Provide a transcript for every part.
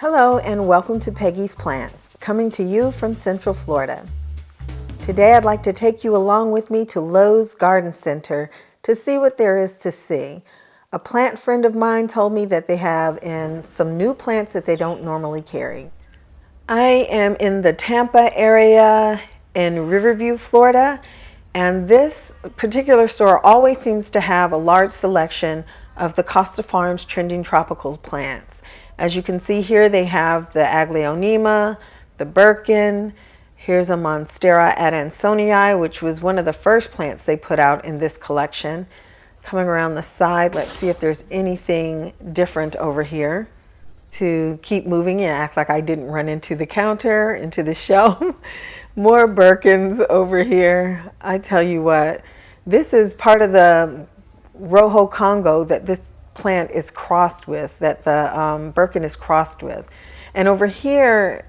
Hello and welcome to Peggy's Plants, coming to you from Central Florida. Today I'd like to take you along with me to Lowe's Garden Center to see what there is to see. A plant friend of mine told me that they have some new plants that they don't normally carry. I am in the Tampa area in Riverview, Florida, and this particular store always seems to have a large selection of the Costa Farms trending tropical plants. As you can see here, they have the Aglaonema, the Birkin. Here's a Monstera Adansonii, which was one of the first plants they put out in this collection. Coming around the side, let's see if there's anything different over here. To keep moving and act like I didn't run into the counter, into the shelf. More Birkins over here. I tell you what, this is part of the Rojo Congo that this plant is crossed with, that the Birkin is crossed with. And over here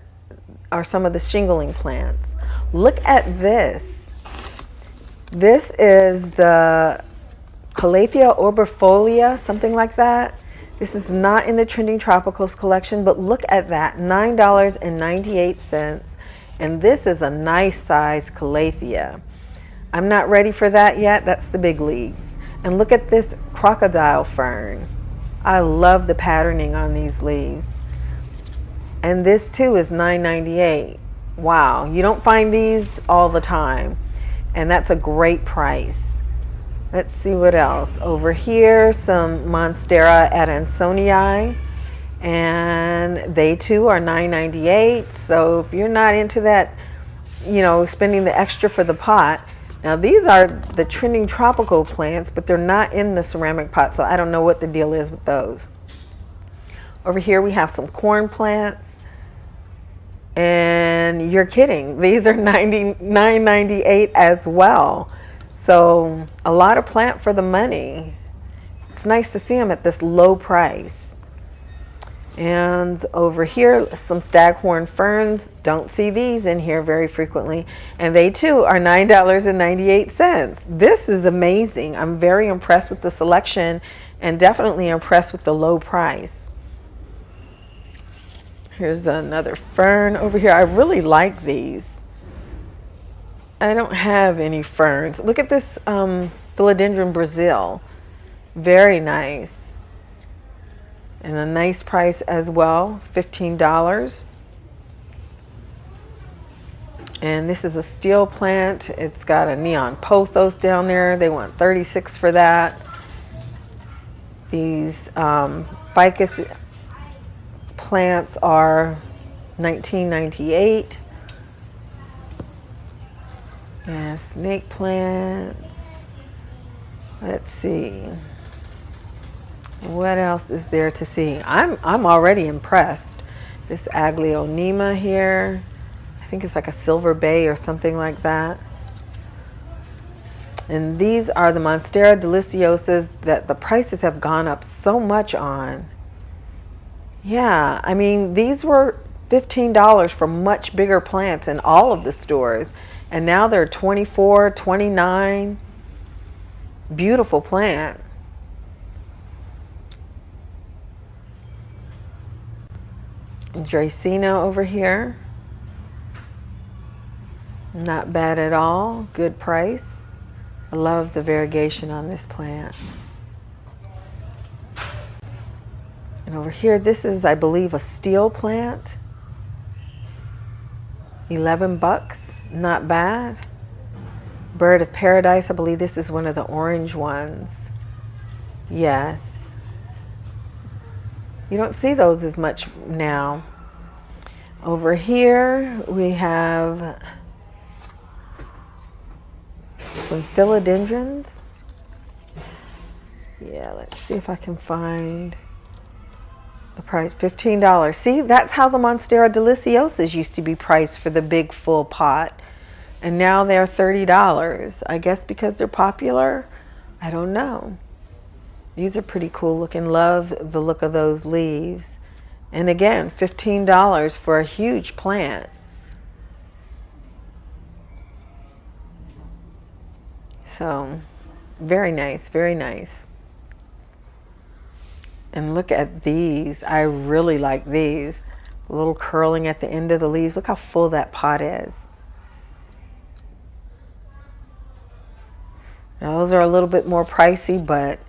are some of the shingling plants. Look at this. This is the Calathea Orbifolia, something like that. This is not in the Trending Tropicals collection, but look at that, $9.98. And this is a nice size Calathea. I'm not ready for that yet. That's the big leagues. And look at this Crocodile Fern. I love the patterning on these leaves. And this too is $9.98. Wow, you don't find these all the time. And that's a great price. Let's see what else. Over here, some Monstera Adansonii. And they too are $9.98. So if you're not into that, spending the extra for the pot. Now these are the trending tropical plants, but they're not in the ceramic pot, so I don't know what the deal is with those. Over here we have some corn plants. And you're kidding, these are $9.98 as well. So a lot of plant for the money. It's nice to see them at this low price. And over here, some Staghorn Ferns. Don't see these in here very frequently. And they too are $9.98. This is amazing. I'm very impressed with the selection and definitely impressed with the low price. Here's another fern over here. I really like these. I don't have any ferns. Look at this Philodendron Brazil. Very nice. And a nice price as well, $15. And this is a steel plant. It's got a neon pothos down there. They want $36 for that. These ficus plants are $19.98. And snake plants. Let's see. What else is there to see? I'm already impressed. This Aglaonema here. I think it's like a silver bay or something like that. And these are the Monstera Deliciosas that the prices have gone up so much on. Yeah, I mean, these were $15 for much bigger plants in all of the stores. And now they're $24, $29. Beautiful plant. Dracaena over here. Not bad at all. Good price. I love the variegation on this plant. And over here, this is, I believe, a steel plant. $11. Not bad. Bird of Paradise. I believe this is one of the orange ones. Yes. You don't see those as much now. Over here we have some philodendrons. Yeah, let's see if I can find the price. $15. See, that's how the Monstera Deliciosas used to be priced for the big full pot. And now they're $30. I guess because they're popular? I don't know. These are pretty cool looking. Love the look of those leaves. And again, $15 for a huge plant. So, very nice, very nice. And look at these. I really like these. A little curling at the end of the leaves. Look how full that pot is. Now, those are a little bit more pricey, but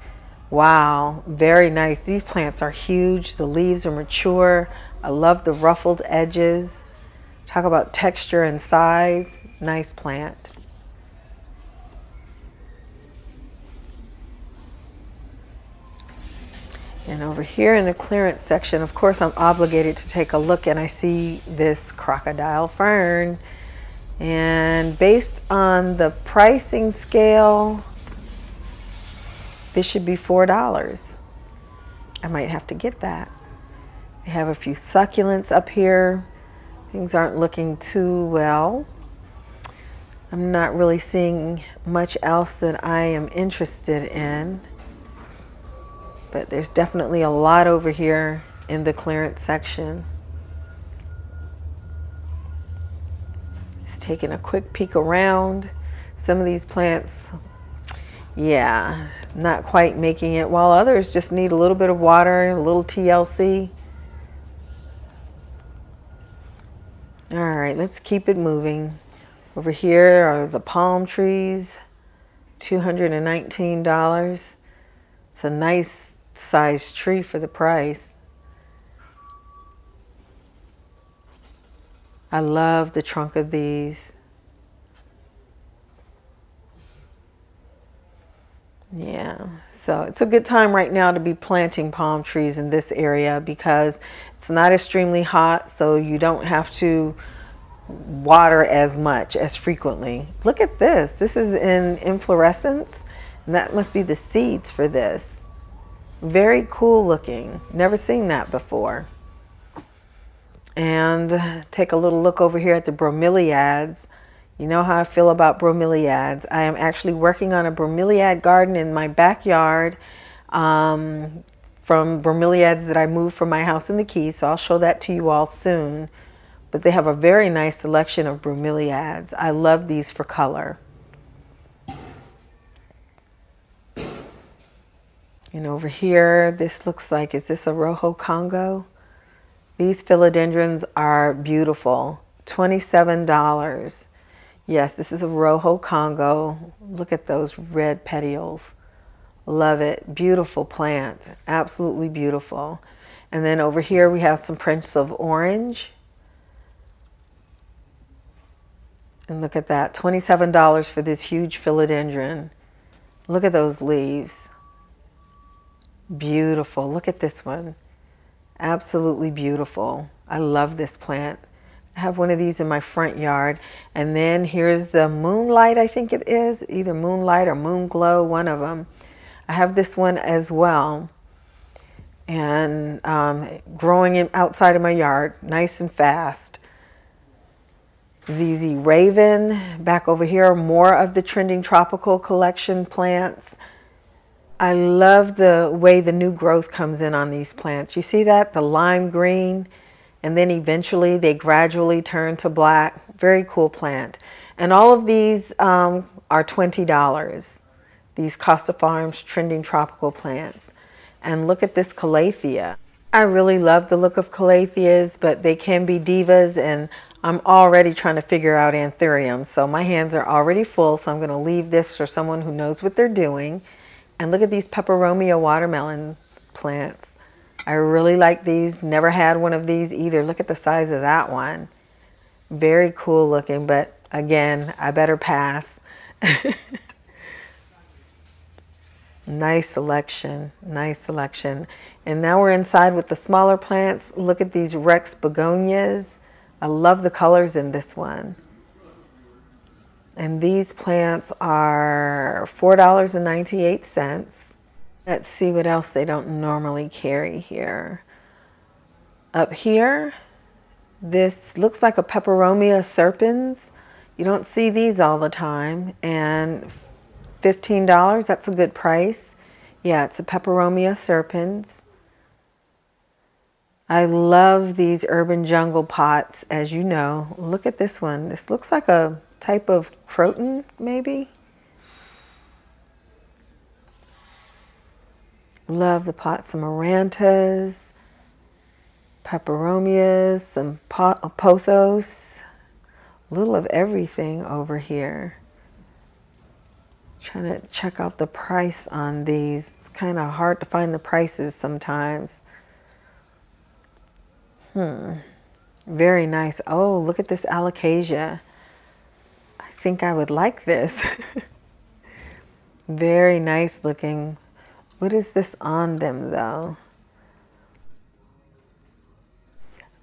wow, very nice. These plants are huge. The leaves are mature. I love the ruffled edges. Talk about texture and size. Nice plant. And over here in the clearance section, of course, I'm obligated to take a look, and I see this Crocodile Fern. And based on the pricing scale, this should be $4. I might have to get that. They have a few succulents up here. Things aren't looking too well. I'm not really seeing much else that I am interested in. But there's definitely a lot over here in the clearance section. Just taking a quick peek around. Some of these plants, yeah, not quite making it, while others just need a little bit of water, a little TLC. All right, let's keep it moving. Over here are the palm trees, $219. It's a nice sized tree for the price. I love the trunk of these. Yeah, so it's a good time right now to be planting palm trees in this area because it's not extremely hot, so you don't have to water as much, as frequently. Look at this. This is in inflorescence, and that must be the seeds for this. Very cool looking. Never seen that before. And take a little look over here at the Bromeliads. You know how I feel about bromeliads. I am actually working on a bromeliad garden in my backyard from bromeliads that I moved from my house in the Keys, so I'll show that to you all soon. But they have a very nice selection of bromeliads. I love these for color. And over here, this looks like, is this a Rojo Congo? These philodendrons are beautiful. $27. Yes, this is a Rojo Congo. Look at those red petioles. Love it. Beautiful plant. Absolutely beautiful. And then over here we have some Prince of Orange. And look at that. $27 for this huge philodendron. Look at those leaves. Beautiful. Look at this one. Absolutely beautiful. I love this plant. I have one of these in my front yard. And then here's the Moonlight, I think it is. Either Moonlight or Moon Glow, one of them. I have this one as well. And growing outside of my yard, nice and fast. ZZ Raven. Back over here, more of the Trending Tropical Collection plants. I love the way the new growth comes in on these plants. You see that? The lime green. And then eventually they gradually turn to black. Very cool plant. And all of these are $20. These Costa Farms Trending Tropical plants. And look at this Calathea. I really love the look of Calatheas, but they can be divas, and I'm already trying to figure out anthuriums. So my hands are already full, so I'm going to leave this for someone who knows what they're doing. And look at these Peperomia watermelon plants. I really like these. Never had one of these either. Look at the size of that one. Very cool looking, but again, I better pass. Nice selection. Nice selection. And now we're inside with the smaller plants. Look at these Rex Begonias. I love the colors in this one. And these plants are $4.98. Let's see what else they don't normally carry here. Up here, this looks like a Peperomia Serpents. You don't see these all the time. And $15, that's a good price. Yeah, it's a Peperomia Serpents. I love these urban jungle pots, as you know. Look at this one. This looks like a type of croton, maybe. Love the pots. Some Amaranthus, Peperomias, some Pothos, a little of everything over here. Trying to check out the price on these. It's kind of hard to find the prices sometimes. Very nice. Oh, look at this Alocasia. I think I would like this. Very nice looking. What is this on them though?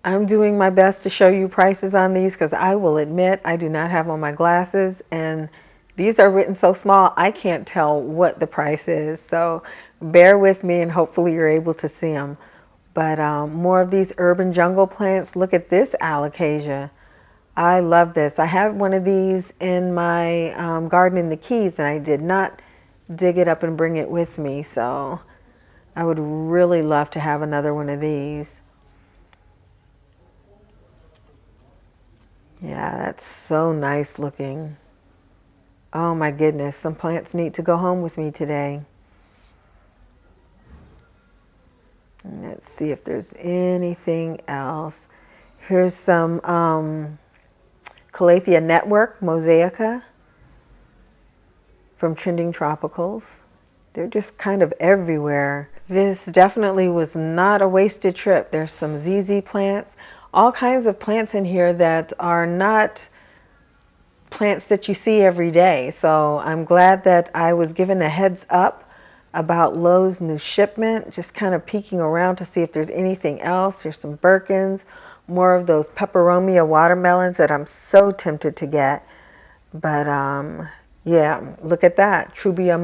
I'm doing my best to show you prices on these because I will admit I do not have on my glasses, and these are written so small I can't tell what the price is. So bear with me and hopefully you're able to see them. But more of these urban jungle plants. Look at this Alocasia. I love this. I have one of these in my garden in the Keys, and I did not dig it up and bring it with me. So I would really love to have another one of these. Yeah, that's so nice looking. Oh my goodness, some plants need to go home with me today. Let's see if there's anything else. Here's some Calathea network, Mosaica, from Trending Tropicals. They're just kind of everywhere. This definitely was not a wasted trip. There's some ZZ plants, all kinds of plants in here that are not plants that you see every day. So I'm glad that I was given a heads up about Lowe's new shipment, just kind of peeking around to see if there's anything else. There's some Birkins, more of those Peperomia watermelons that I'm so tempted to get. But yeah, look at that. Trubii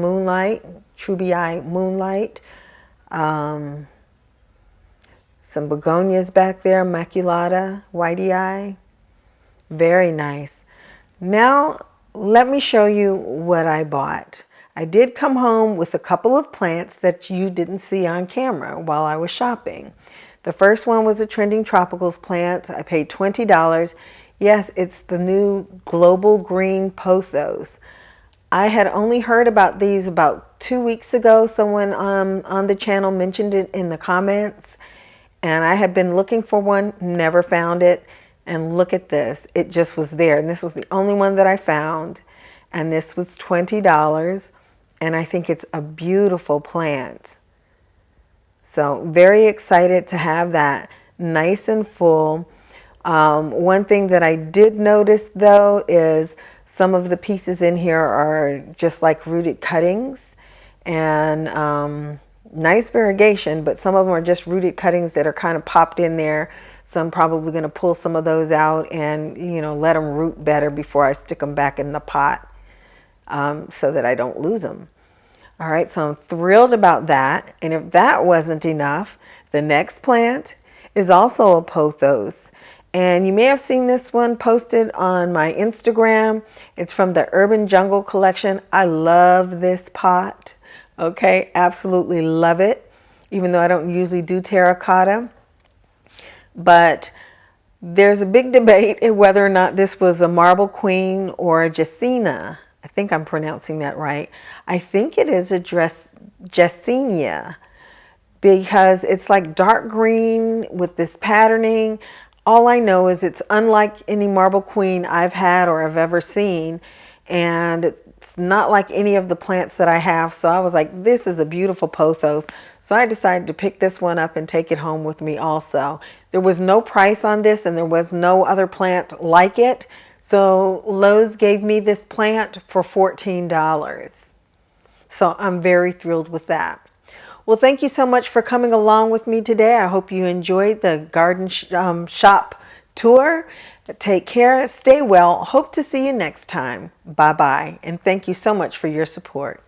Moonlight. Some Begonias back there, Maculata, Whitey Eye. Very nice. Now, let me show you what I bought. I did come home with a couple of plants that you didn't see on camera while I was shopping. The first one was a Trending Tropicals plant. I paid $20. Yes, it's the new Global Green Pothos. I had only heard about these about 2 weeks ago. Someone on the channel mentioned it in the comments, and I had been looking for one, never found it. And look at this, it just was there. And this was the only one that I found. And this was $20. And I think it's a beautiful plant. So very excited to have that nice and full. One thing that I did notice though is some of the pieces in here are just like rooted cuttings. And nice variegation, but some of them are just rooted cuttings that are kind of popped in there. So I'm probably going to pull some of those out and, you know, let them root better before I stick them back in the pot so that I don't lose them. All right, so I'm thrilled about that. And if that wasn't enough, the next plant is also a Pothos. And you may have seen this one posted on my Instagram. It's from the Urban Jungle collection. I love this pot. Okay, absolutely love it, even though I don't usually do terracotta. But there's a big debate whether or not this was a marble queen or a Jacina. I think I'm pronouncing that right. I think it is a Jacina because it's like dark green with this patterning. All I know is it's unlike any marble queen I've had or I've ever seen. And it's not like any of the plants that I have. So I was like, this is a beautiful Pothos. So I decided to pick this one up and take it home with me also. There was no price on this and there was no other plant like it. So Lowe's gave me this plant for $14. So I'm very thrilled with that. Well, thank you so much for coming along with me today. I hope you enjoyed the garden shop tour. Take care, stay well. Hope to see you next time. Bye-bye. And thank you so much for your support.